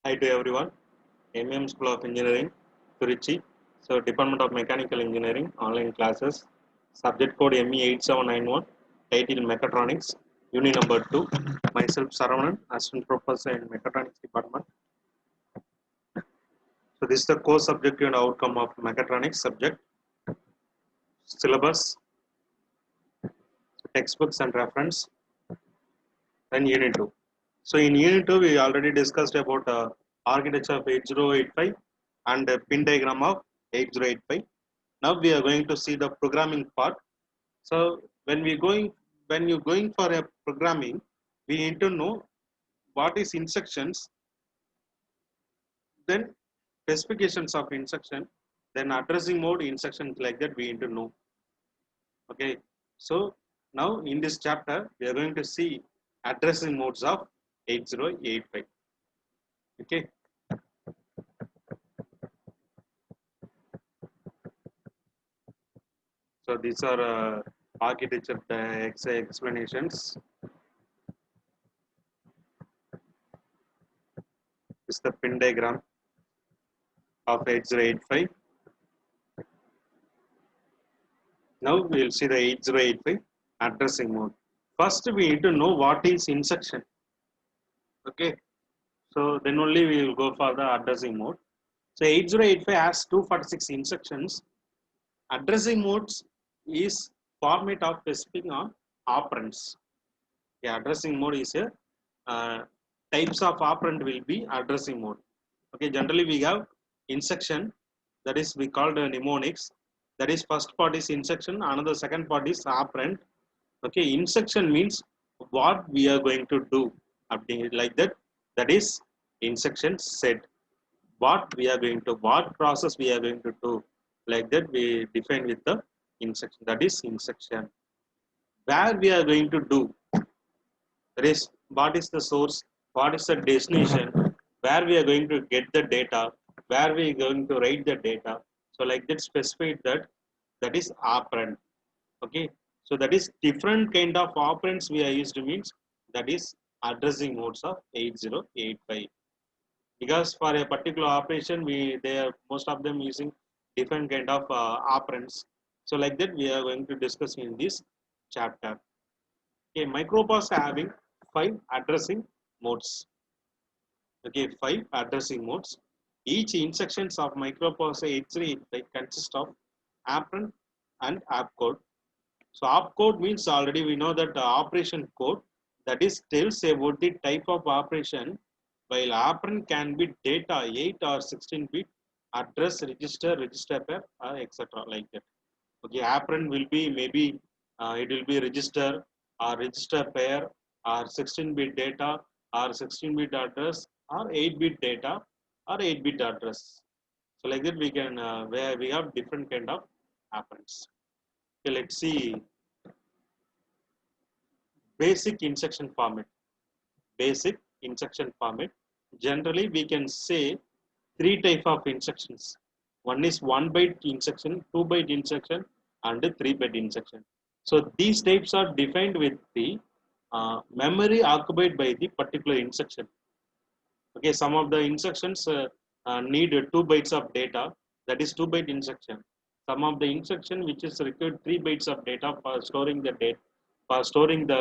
Hi to everyone. MEM School of Engineering, Trichy. So, Department of Mechanical Engineering, online classes. Subject code ME8791. Title Mechatronics. Unit number 2. Myself, Saravanan, Assistant Professor in Mechatronics Department. So, this is the core subjective and outcome of Mechatronics subject. Syllabus, textbooks and reference, and Unit 2. So, in Unit 2, we already discussed about architecture of 8085 and the pin diagram of 8085. Now we are going to see the programming part. So when you're going for a programming, we need to know what is instructions, then specifications of instruction, then addressing mode instructions, like that we need to know. Okay. So now in this chapter we are going to see addressing modes of 8085. Okay. So these are architecture explanations. This is the pin diagram of 8085. Now we will see the 8085 addressing mode. First, we need to know what is instruction. Okay, so then only we will go for the addressing mode. So 8085 has 246 instructions. Addressing modes is format of specifying on operands. Yeah, addressing mode is a types of operand will be addressing mode. Okay, generally we have instruction, that is we called mnemonics. That is first part is instruction, another second part is operand. Okay, instruction means what we are going to do, like that. That is instruction set. What we are going to, what process we are going to do, like that we define with the instruction. That is instruction. Where we are going to do, that is what is the source, what is the destination, where we are going to get the data, where we are going to write the data. So like that specify that, that is operand. Okay, so that is different kind of operands we are used to, means that is addressing modes of 8085. Because for a particular operation we they are most of them using different kind of operands. So like that we are going to discuss in this chapter. Okay, microprocessor having 5 addressing modes. Okay, 5 addressing modes. Each instructions of microprocessor 8385 consist of operand and opcode. So opcode means already we know that the operation code, that is tells about the type of operation, while operand can be data 8 or 16 bit, address, register, register pair, etc. like that. Okay, operand will be maybe it will be register or register pair or 16-bit data or 16-bit address or 8-bit data or 8-bit address. So like that we can where we have different kind of operands. Okay, let's see basic instruction format. Basic instruction format. Generally, we can say 3 type of instructions. One is 1 byte instruction, 2 byte instruction, and 3 byte instruction. So these types are defined with the memory occupied by the particular instruction. Okay, some of the instructions need 2 bytes of data. That is 2 byte instruction. Some of the instruction which is required 3 bytes of data for storing the data, for storing the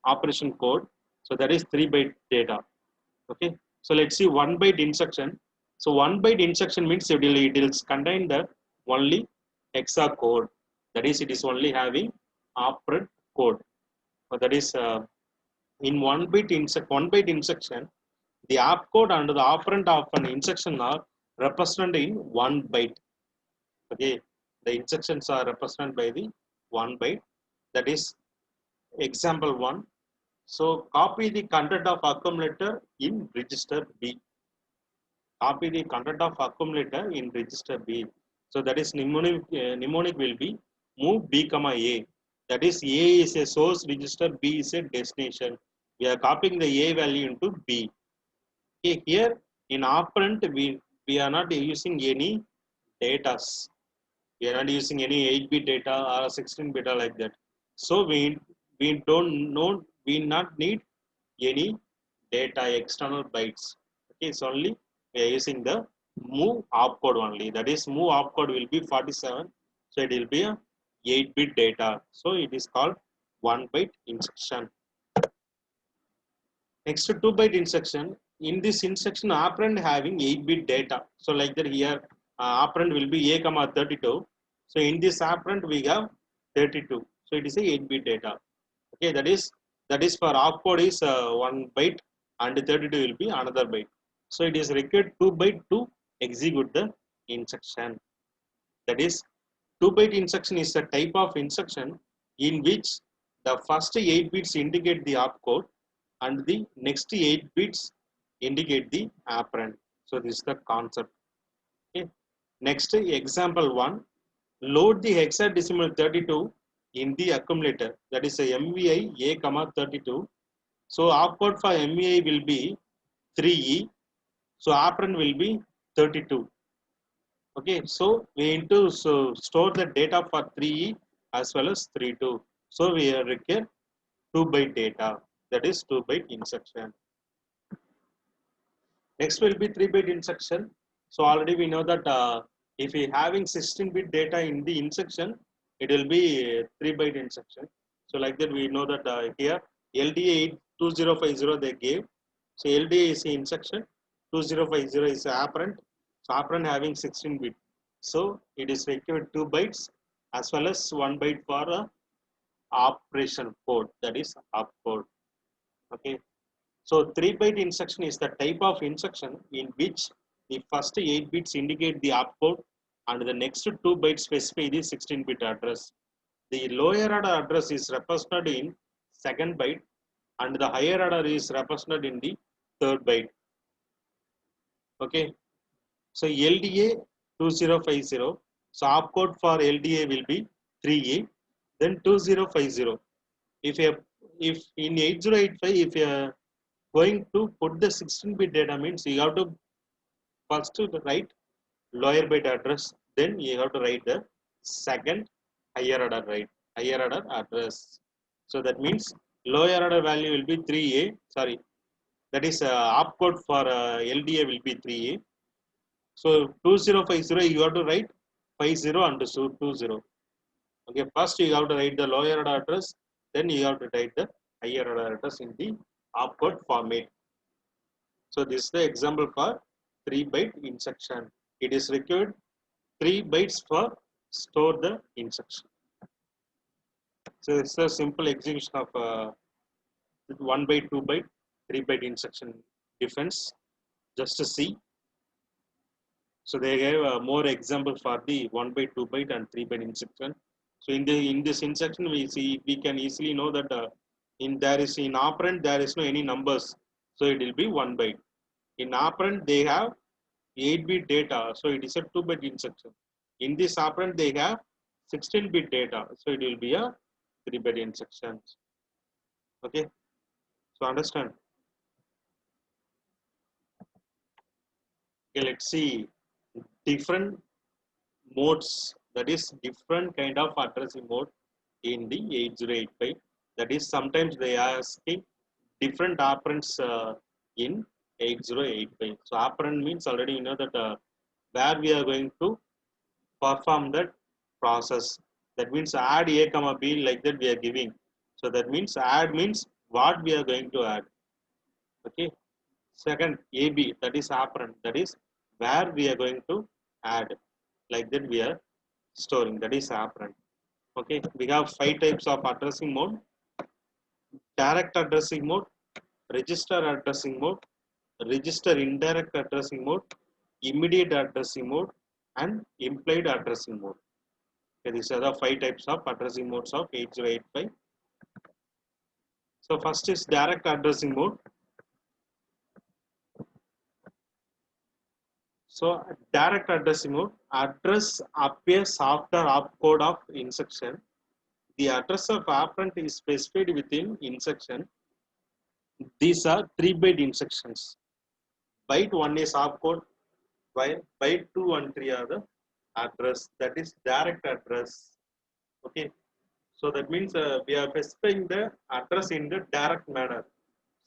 operation code. So that is 3 byte data. Okay, so let's see 1 byte instruction. So 1 byte instruction means it will contain the only hexa code. That is, it is only having operand code. So that is in 1 byte instruction, the opcode and the operand of an instruction are represented in 1 byte. Okay, the instructions are represented by the 1 byte. That is example 1. So copy the content of accumulator in register B. Copy the content of accumulator in register B. So that is mnemonic will be move B comma A. That is A is a source register, B is a destination. We are copying the A value into B. Okay, here in operand we are not using any datas. We are not using any 8-bit data or 16-bit data like that. So we don't know, we not need any data external bytes. Okay, so only we are using the move opcode only. That is move opcode will be 47. So it will be a 8-bit data. So it is called 1 byte instruction. Next to 2-byte instruction. In this instruction, operand having 8-bit data. So like that here, operand will be a comma 32. So in this operand we have 32. So it is a 8-bit data. Okay, that is for opcode is 1 byte and 32 will be another byte. So it is required 2 byte to execute the instruction. That is 2-byte instruction is a type of instruction in which the first 8 bits indicate the opcode and the next 8 bits indicate the operand. So this is the concept. Okay. Next example 1. Load the hexadecimal 32 in the accumulator, that is a MVI A comma 32. So opcode for MVI will be 3E. So operand will be 32. Okay, so we need to store the data for 3E as well as 32. So we require 2-byte data, that is 2-byte instruction. Next will be 3-byte instruction. So already we know that if we having 16-bit data in the instruction, it will be 3-byte instruction. So like that we know that here LDA 2050 they gave. So LDA is the instruction, 2050 is the operand. So operand having 16-bit. So it is required 2 bytes as well as 1 byte for operation code, that is opcode. Okay. So 3-byte instruction is the type of instruction in which the first 8 bits indicate the opcode and the next 2 bytes specify the 16-bit address. The lower order address is represented in second byte and the higher order is represented in the third byte. Okay. So LDA 2050. So opcode for LDA will be 3A, then 2050. If in 8085, if you are going to put the 16-bit data, means you have to first write lower byte address, then you have to write the second higher order address. So that means lower order value will be 3A. Sorry, that is opcode for LDA will be 3A. So 2050 you have to write 50 and so 20. Okay, first you have to write the lower order address, then you have to write the higher order address in the opcode format. So this is the example for 3-byte instruction. It is required 3 bytes for store the instruction. So it's a simple execution of 1 byte, 2 byte, 3-byte instruction difference. Just to see. So they gave more example for the 1 byte, 2 byte, and 3-byte instruction. So in this instruction we can easily know that in operand there is no any numbers, so it will be 1 byte. In operand they have 8-bit data, so it is a 2-byte instruction. In this operand they have 16-bit data, so it will be a 3-byte instruction. Okay, so understand. Okay, let's see different modes, that is different kind of addressing mode in the 8085. That is sometimes they are asking different operands in 8085. So operand means already you know that where we are going to perform that process. That means add a comma b, like that we are giving. So that means add means what we are going to add. Okay. Second ab, that is operand, that is where we are going to add, like that we are storing, that is operand. Okay, we have 5 types of addressing mode: direct addressing mode, register addressing mode, register indirect addressing mode, immediate addressing mode, and implied addressing mode. Okay, these are the 5 types of addressing modes of 8085. So first is direct addressing mode. So direct addressing mode, address appears after opcode of instruction. The address of operand is specified within instruction. These are 3-byte instructions. Byte 1 is opcode, while byte 2 and 3 are the address, that is direct address. Okay, so that means we are specifying the address in the direct manner.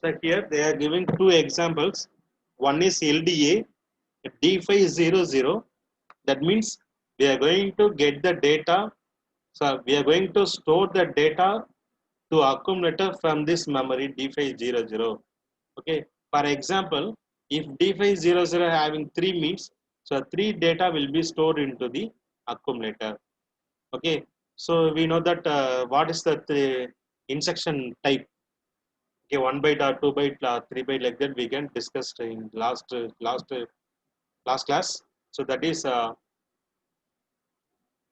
So here they are giving 2 examples. one is LDA D500. That means we are going to get the data. So we are going to store the data to accumulator from this memory D500. Okay. For example, if D500 having 3 means, so 3 data will be stored into the accumulator. Okay. So we know that what is the instruction type. Okay, 1 byte or 2 byte, 3 byte, like that we can discuss in last class. So that is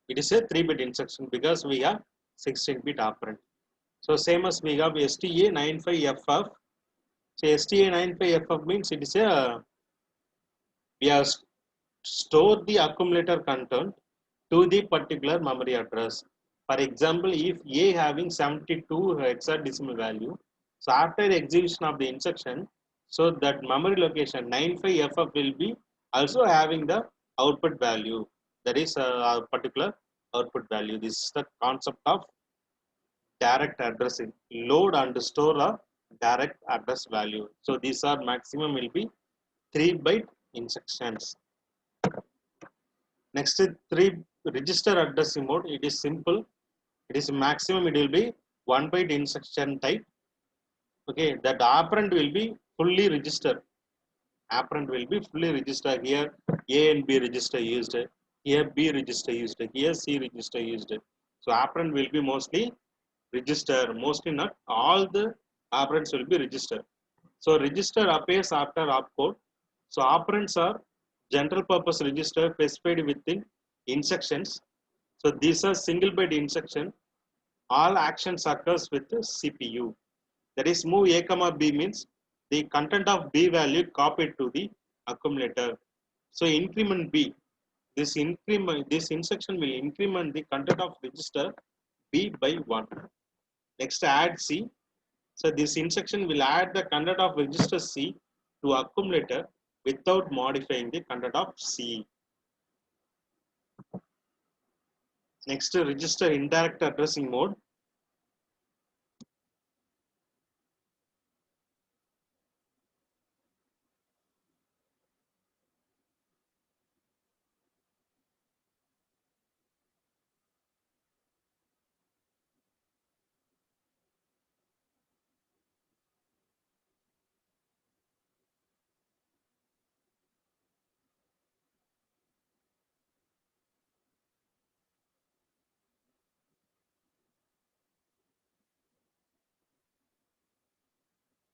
it is a 3-bit instruction because we have 16-bit operand. So same as we have STA95FF. So STA95FF means it is a we have store the accumulator content to the particular memory address. For example, if A having 72 hexadecimal value, so after execution of the instruction, so that memory location 95FF will be also having the output value. That is a particular output value. This is the concept of direct addressing. Load and store a direct address value. So these are maximum will be 3-byte instructions. Next, 3 register addressing mode. It is simple. It is maximum. It will be 1-byte instruction type. Okay, that operand will be fully registered. Operand will be fully registered. Here A and B register used. Here B register used. Here C register used. So operand will be mostly register. Mostly not all the operands will be registered. So register appears after opcode. So operands are general purpose register specified within instructions. So these are single byte instruction. All actions occurs with the CPU. That is move A comma B means the content of B value copied to the accumulator. So increment B. This instruction will increment the content of register B by 1. Next add C. So this instruction will add the content of register C to accumulator without modifying the content of C. Next register indirect addressing mode.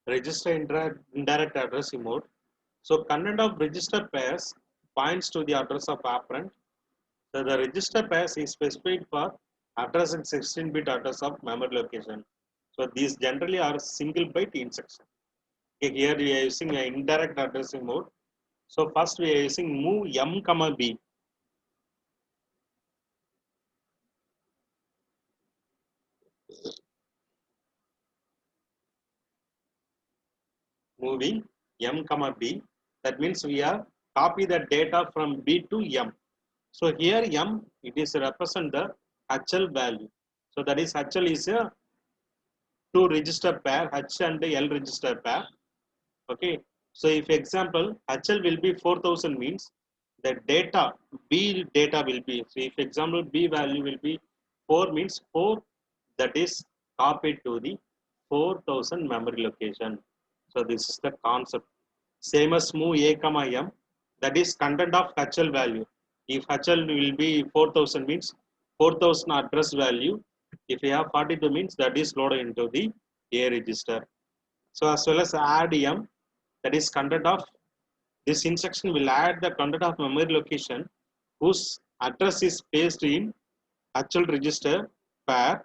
Register indirect addressing mode. So content of register pairs points to the address of operand. So the register pairs is specified for addressing 16-bit address of memory location. So these generally are single byte instruction. Okay, here we are using an indirect addressing mode. So first we are using move M comma B. Moving M comma B. That means we are copy the data from B to M. So here M it is represent the HL value. So that is HL is a 2 register pair, H and L register pair. Okay. So if example HL will be 4000 means the data B data will be. So if example B value will be 4 means 4 that is copied to the 4000 memory location. So this is the concept. Same as move A comma M, that is content of HL value. If HL will be 4000 means 4000 address value. If we have 42 means that is loaded into the A register. So as well as add M, that is content of this instruction will add the content of memory location whose address is placed in HL register pair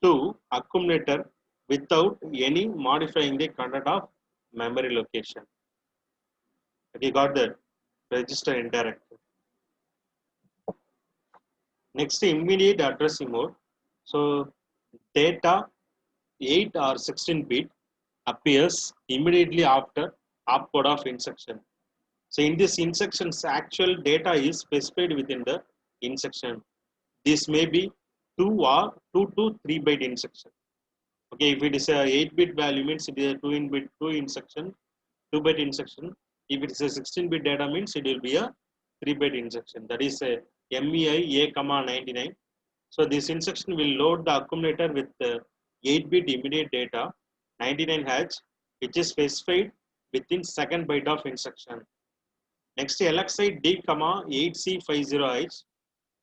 to accumulator without any modifying the content of memory location. Okay, got that? Register indirect. Next, immediate addressing mode. So data 8 or 16-bit appears immediately after opcode of instruction. So in this instruction's actual data is specified within the instruction. This may be 2 or 2 to 3 byte instruction. Okay, if it is a 8-bit value means it is a 2 in bit 2 instruction, 2 byte instruction. If it is a 16-bit data means it will be a 3-bit instruction. That is a MEI A comma 99. So this instruction will load the accumulator with 8-bit immediate data 99H, which is specified within second byte of instruction. Next, LXI D comma 8C50H.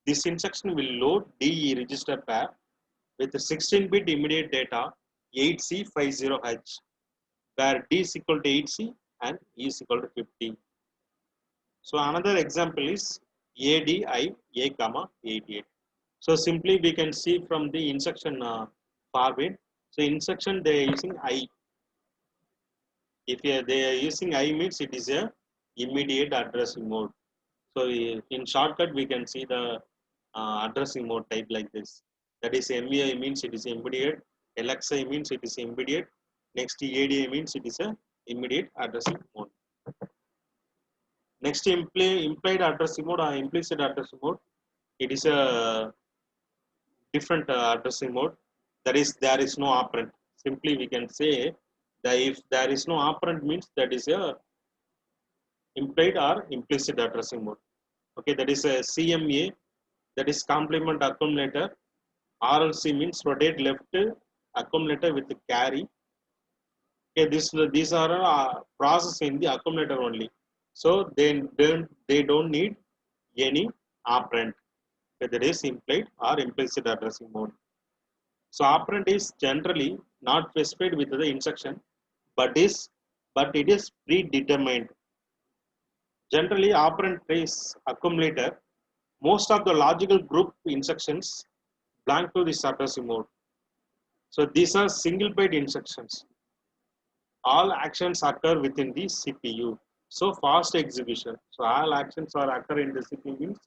This instruction will load DE register pair with 16-bit immediate data 8C50H, where D is equal to 8C and E is equal to 50. So another example is ADI A comma 88. So simply we can see from the instruction format. So instruction they are using I. If they are using I means it is a immediate addressing mode. So in shortcut we can see the addressing mode type like this. That is MEI means it is immediate. LXI means it is immediate. Next ADI means it is a immediate addressing mode. Next implied addressing mode or implicit addressing mode. It is a different addressing mode. That is there is no operand. Simply we can say that if there is no operand means that is a implied or implicit addressing mode. Okay, that is a CMA, that is complement accumulator. RLC means rotate left accumulator with carry. Okay, these are process in the accumulator only. So they don't need any operand. Okay, that is implied or implicit addressing mode. So operand is generally not specified with the instruction, but it is predetermined. Generally, operand trace accumulator. Most of the logical group instructions belong to this addressing mode. So these are single byte instructions. All actions occur within the CPU. So fast execution. So all actions are occur in the CPU means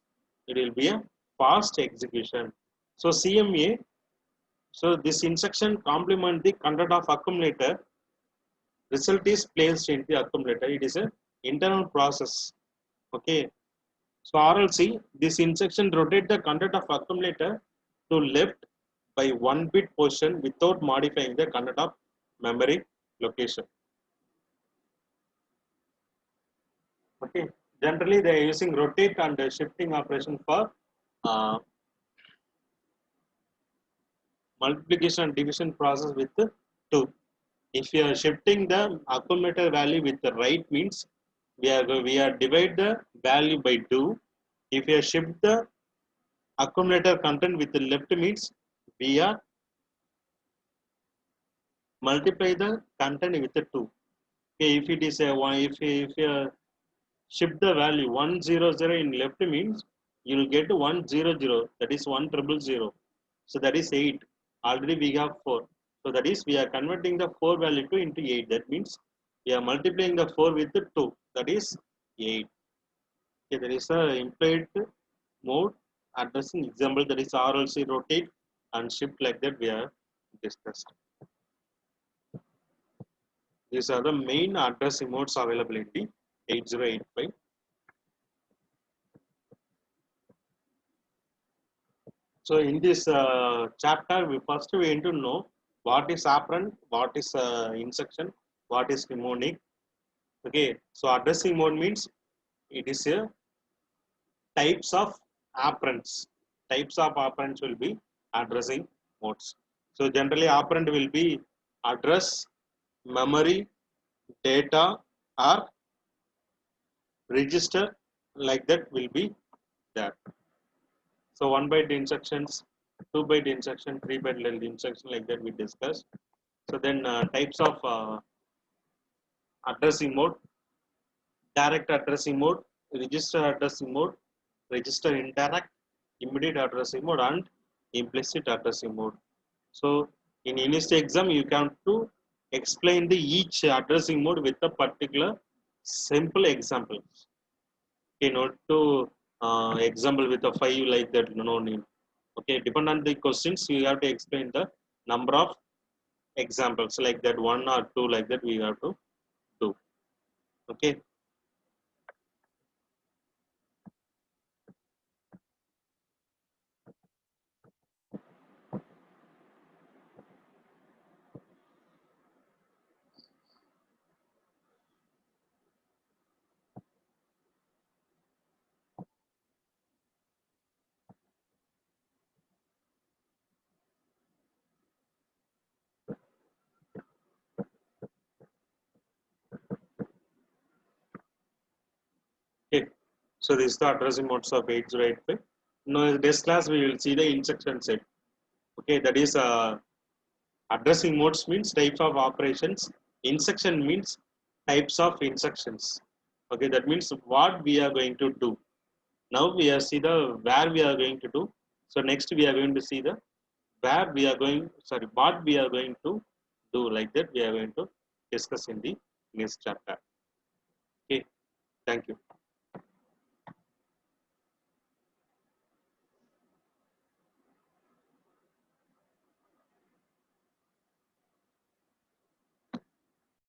it will be a fast execution. So CMA. So this instruction complement the content of accumulator. Result is placed in the accumulator. It is an internal process. Okay. So RLC, this instruction rotate the content of accumulator to left by 1-bit position without modifying the content of memory location. Okay. Generally, they are using rotate and shifting operation for uh, multiplication and division process with 2. If you are shifting the accumulator value with the right means we are divide the value by 2. If you shift the accumulator content with the left means we are multiply the content with the 2. Okay, if it is a one, if you shift the value 100 in left means you will get 100, that is 1000. So that is 8. Already we have 4. So that is we are converting the 4 value to into 8. That means we are multiplying the 4 with the 2. That is 8. Okay, there is a implied mode addressing example, that is RLC rotate and shift like that we are discussed. These are the main addressing modes available in the 8085. So in this chapter, we need to know what is operand, what is instruction, what is mnemonic. Okay, so addressing mode means it is a types of operands. Types of operands will be addressing modes. So generally, operand will be address, memory, data, or register. Like that will be there. So 1-byte instructions, 2-byte instruction, 3-byte instruction, like that we discussed. So then types of addressing mode: direct addressing mode, register addressing mode, register indirect, immediate addressing mode, and implicit addressing mode. So in UNIST exam, you have to explain the each addressing mode with a particular simple examples. Okay, not to example with a 5 like that, no need. Okay, depend on the questions, you have to explain the number of examples like that, 1 or 2 like that we have to do. Okay. So this is the addressing modes of 8085. Now in this class we will see the instruction set. Okay, that is addressing modes means types of operations. Instruction means types of instructions. Okay, that means what we are going to do. Now we are see the where we are going to do. So next we are going to see the where we are going. Sorry, what we are going to do. Like that we are going to discuss in the next chapter. Okay, thank you.